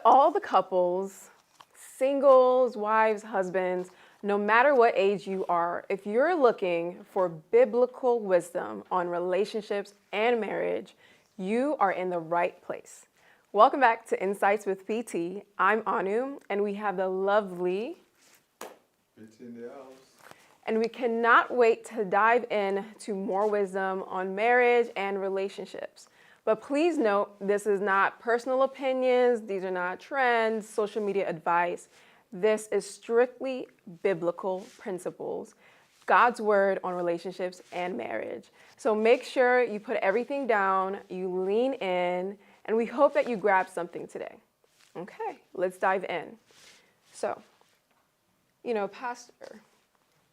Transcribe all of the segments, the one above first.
all the couples, singles, wives, husbands, no matter what age you are, if you're looking for biblical wisdom on relationships and marriage, you are in the right place. Welcome back to Insights with PT. I'm Anu, and we have the lovely It's in the house. and we cannot wait to dive in to more wisdom on marriage and relationships. But please note, this is not personal opinions, these are not trends, social media advice. This is strictly biblical principles, God's word on relationships and marriage. So make sure you put everything down, you lean in, and we hope that you grab something today. Okay, let's dive in. So, Pastor,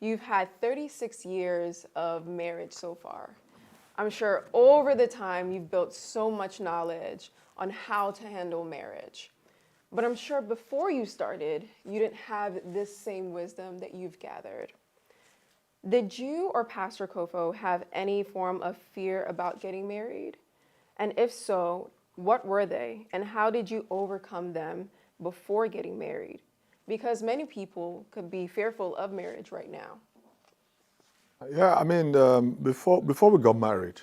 you've had 36 years of marriage so far. I'm sure over the time you've built so much knowledge on how to handle marriage. But I'm sure before you started, you didn't have this same wisdom that you've gathered. Did you or Pastor Kofo have any form of fear about getting married? And if so, what were they? And how did you overcome them before getting married? Because many people could be fearful of marriage right now. Yeah, I mean, before we got married,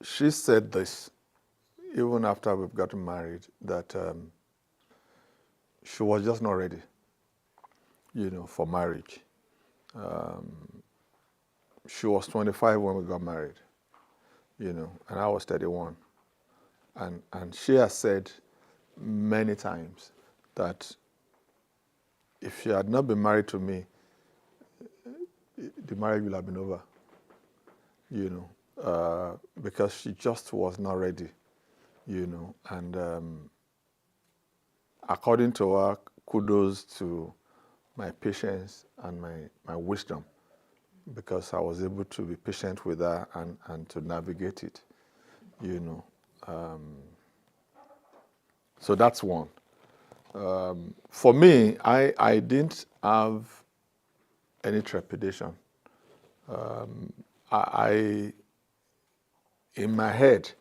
she said this, even after we've gotten married, that she was just not ready, for marriage. She was 25 when we got married, and I was 31. And she has said many times that if she had not been married to me, the marriage will have been over, because she just was not ready, and according to her, kudos to my patience and my wisdom, because I was able to be patient with her and to navigate it, so that's one. For me, I didn't have any trepidation. I in my head,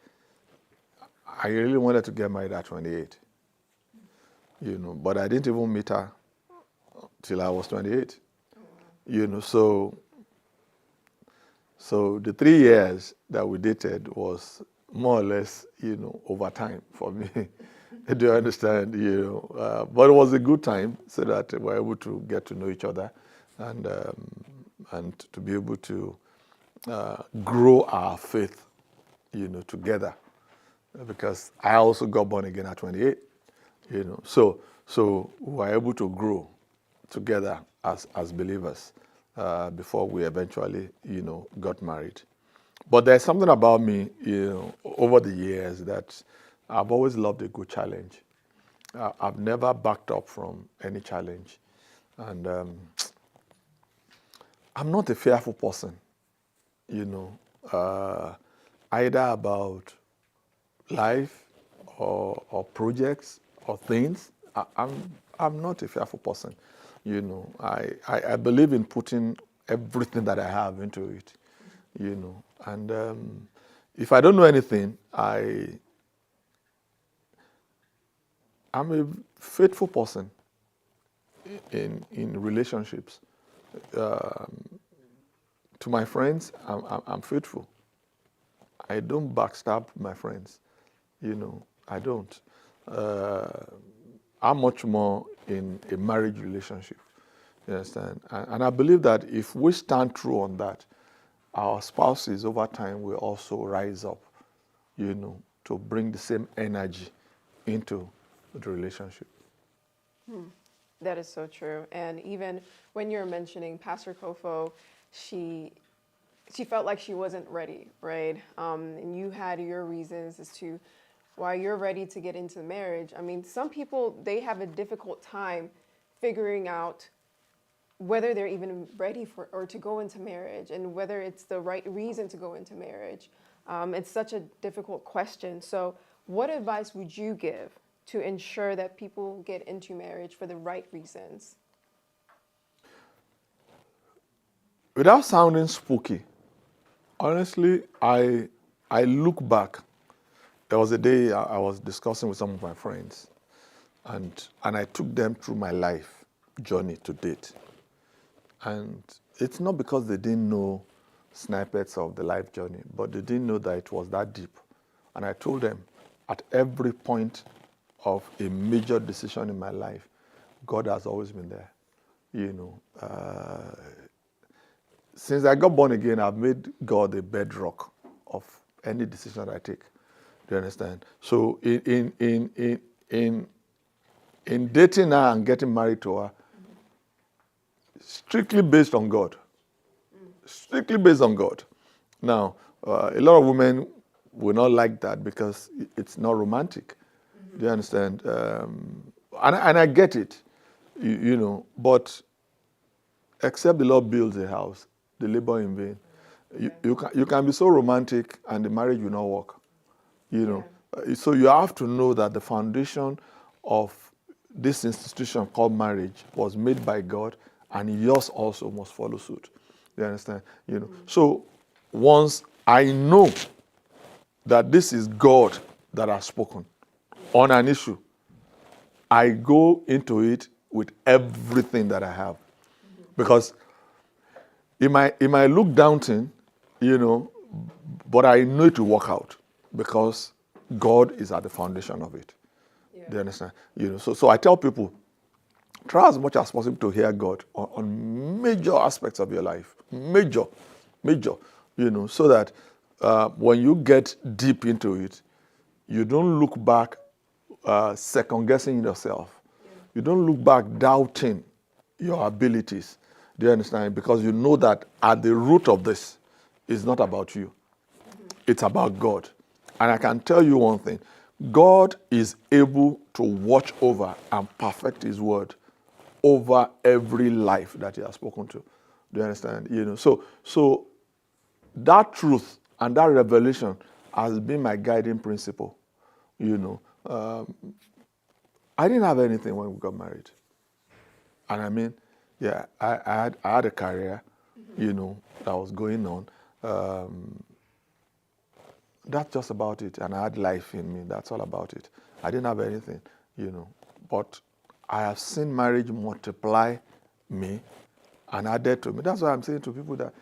I really wanted to get married at 28, but I didn't even meet her till I was 28, so the 3 years that we dated was more or less, over time for me. Do you understand? But it was a good time so that we were able to get to know each other and to be able to grow our faith, together. Because I also got born again at 28, So we were able to grow together as believers before we eventually, got married. But there's something about me, over the years that I've always loved a good challenge. I've never backed up from any challenge. And I'm not a fearful person, either about life or projects or things. I'm not a fearful person, I believe in putting everything that I have into it, and if I don't know anything, I'm a faithful person in relationships. To my friends, I'm faithful. I don't backstab my friends, I don't. I'm much more in a marriage relationship, you understand? And I believe that if we stand true on that, our spouses over time will also rise up, to bring the same energy into the relationship. That is so true. And even when you're mentioning Pastor Kofo, she felt like she wasn't ready, right? And you had your reasons as to why you're ready to get into marriage. I mean, some people, they have a difficult time figuring out whether they're even ready for or to go into marriage and whether it's the right reason to go into marriage. It's such a difficult question. So what advice would you give to ensure that people get into marriage for the right reasons? Without sounding spooky, honestly, I look back there was a day I was discussing with some of my friends, and I took them through my life journey to date. And it's not because they didn't know snippets of the life journey, but they didn't know that it was that deep. And I told them, at every point of a major decision in my life, God has always been there. Since I got born again, I've made God the bedrock of any decision that I take. Do you understand? So in dating her and getting married to her, strictly based on God. Strictly based on God. Now, a lot of women will not like that because it's not romantic. Do you understand? And I get it, but except the Lord builds a house, they labor in vain. You can be so romantic and the marriage will not work. So you have to know that the foundation of this institution called marriage was made by God, and yours also must follow suit. You understand? So once I know that this is God that has spoken on an issue, I go into it with everything that I have. Because it might look daunting, but I know it will work out because God is at the foundation of it. Yeah. Do you understand? So I tell people, try as much as possible to hear God on major aspects of your life. Major, so that when you get deep into it, you don't look back second-guessing yourself. Yeah. You don't look back doubting your abilities. Do you understand? Because you know that at the root of this is not about you. It's about God. And I can tell you one thing. God is able to watch over and perfect his word over every life that he has spoken to. Do you understand? So that truth and that revelation has been my guiding principle. I didn't have anything when we got married. And I mean, yeah, I had a career, that was going on. That's just about it. And I had life in me. That's all about it. I didn't have anything, But I have seen marriage multiply me and added to me. That's why I'm saying to people that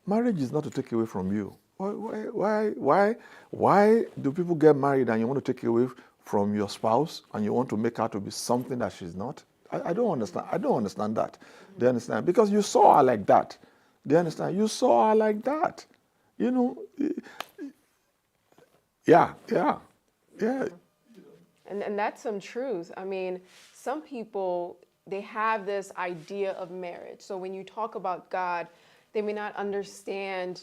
marriage is not to take away from you. Why do people get married and you want to take away from your spouse and you want to make her to be something that she's not? I don't understand. I don't understand that. Do you understand? Because you saw her like that. Do you understand? You saw her like that. Yeah. And that's some truth. I mean, some people, they have this idea of marriage. So when you talk about God, they may not understand,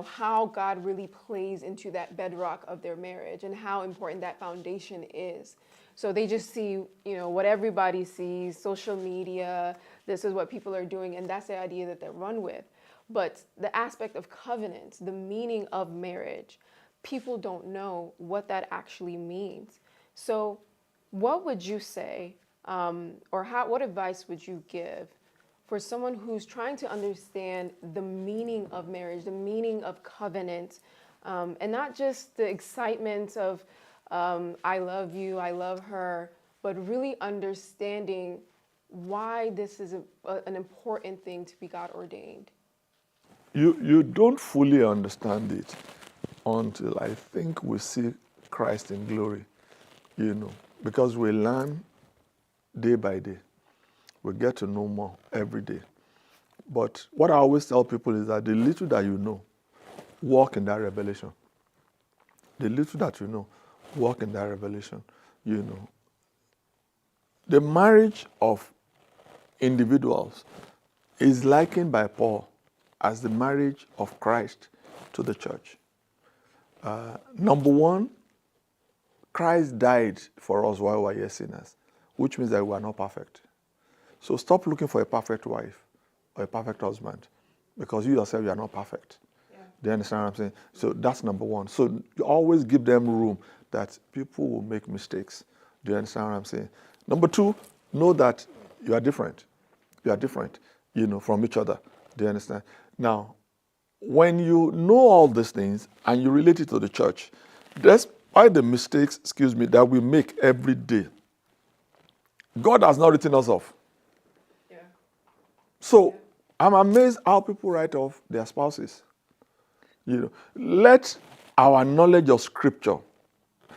how God really plays into that bedrock of their marriage and how important that foundation is. So they just see, what everybody sees, social media, this is what people are doing, and that's the idea that they run with. But the aspect of covenant, the meaning of marriage, people don't know what that actually means. So what would you say, what advice would you give for someone who's trying to understand the meaning of marriage, the meaning of covenant, and not just the excitement of I love you, I love her, but really understanding why this is an important thing to be God ordained? You don't fully understand it until I think we see Christ in glory, because we learn day by day. We get to know more every day. But what I always tell people is that the little that you know, walk in that revelation. The little that you know, walk in that revelation. The marriage of individuals is likened by Paul as the marriage of Christ to the church. Number one, Christ died for us while we were yet sinners, which means that we are not perfect. So stop looking for a perfect wife or a perfect husband, because you yourself, you are not perfect. Yeah. Do you understand what I'm saying? So that's number one. So you always give them room that people will make mistakes. Do you understand what I'm saying? Number two, know that you are different. You are different, from each other. Do you understand? Now, when you know all these things and you relate it to the church, All the mistakes, that we make every day, God has not written us off. Yeah. So I'm amazed how people write off their spouses. Let our knowledge of Scripture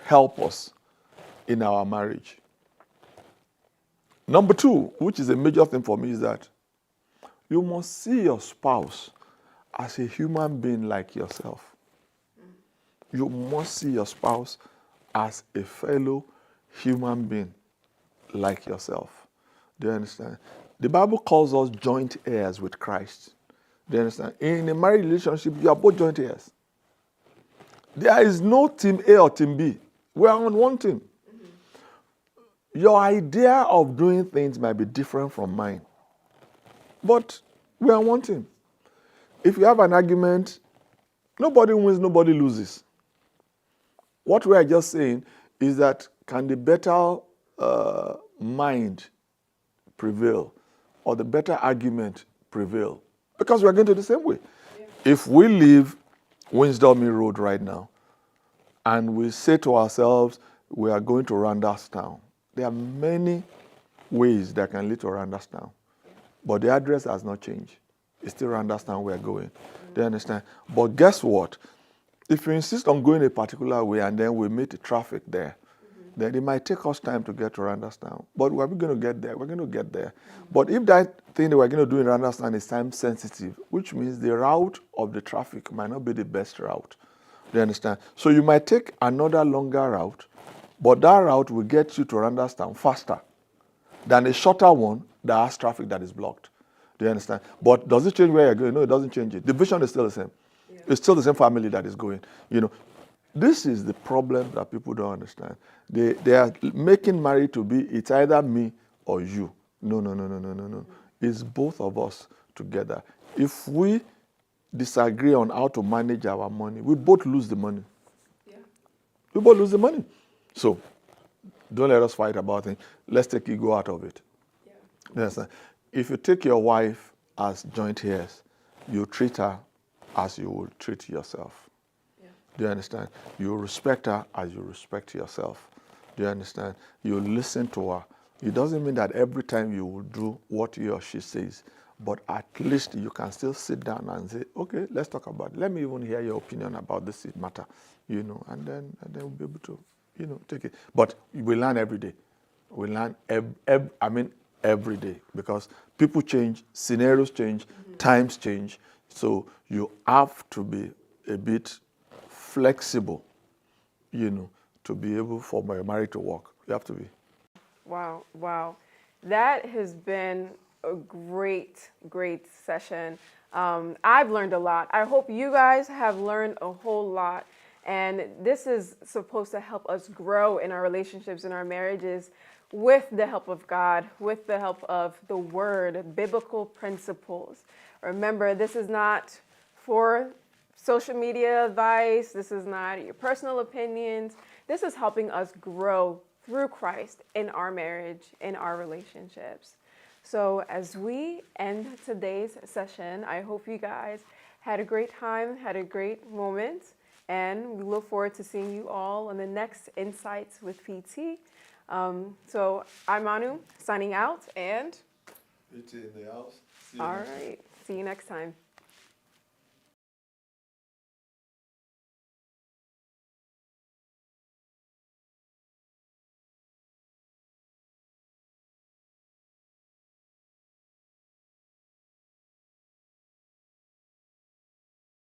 help us in our marriage. Number two, which is a major thing for me, is that you must see your spouse as a human being like yourself. You must see your spouse as a fellow human being like yourself. Do you understand? The Bible calls us joint heirs with Christ. Do you understand? In a marriage relationship, you are both joint heirs. There is no team A or team B. We are on one team. Your idea of doing things might be different from mine, but we are one team. If you have an argument, nobody wins, nobody loses. What we are just saying is that can the better mind prevail or the better argument prevail? Because we are going to the same way. Yeah. If we leave Winsdom Road right now and we say to ourselves, we are going to Randastown, there are many ways that can lead to Randastown. Yeah. But the address has not changed. It's still Randastown we are going. Do you understand? But guess what? If you insist on going a particular way and then we meet the traffic there, then it might take us time to get to Randastown. But we're going to get there. We're going to get there. But if that thing that we're going to do in Randastown is time sensitive, which means the route of the traffic might not be the best route. Do you understand? So you might take another longer route, but that route will get you to Randastown faster than a shorter one that has traffic that is blocked. Do you understand? But does it change where you're going? No, it doesn't change it. The vision is still the same. Yeah. It's still the same family that is going. This is the problem that people don't understand. They are making marriage to be, it's either me or you. No. It's both of us together. If we disagree on how to manage our money, we both lose the money. Yeah. We both lose the money. So, don't let us fight about it. Let's take ego out of it. Yeah. Yes. If you take your wife as joint heirs, you treat her as you would treat yourself. Yeah. Do you understand? You respect her as you respect yourself. Do you understand? You listen to her. It doesn't mean that every time you will do what he or she says, but at least you can still sit down and say, okay, let's talk about it. Let me even hear your opinion about this matter, and then we'll be able to, take it. But we learn every day. We learn every day, because people change, scenarios change, times change. So you have to be a bit flexible, to be able for my marriage to work. You have to be. Wow. That has been a great session. I've learned a lot. I hope you guys have learned a whole lot. And this is supposed to help us grow in our relationships, in our marriages, with the help of God, with the help of the Word, biblical principles. Remember, this is not for social media advice. This is not your personal opinions. This is helping us grow through Christ in our marriage, in our relationships. So as we end today's session, I hope you guys had a great time, had a great moment, and we look forward to seeing you all on the next Insights with PT. So I'm Manu, signing out, and PT in the house. All right, see you next time.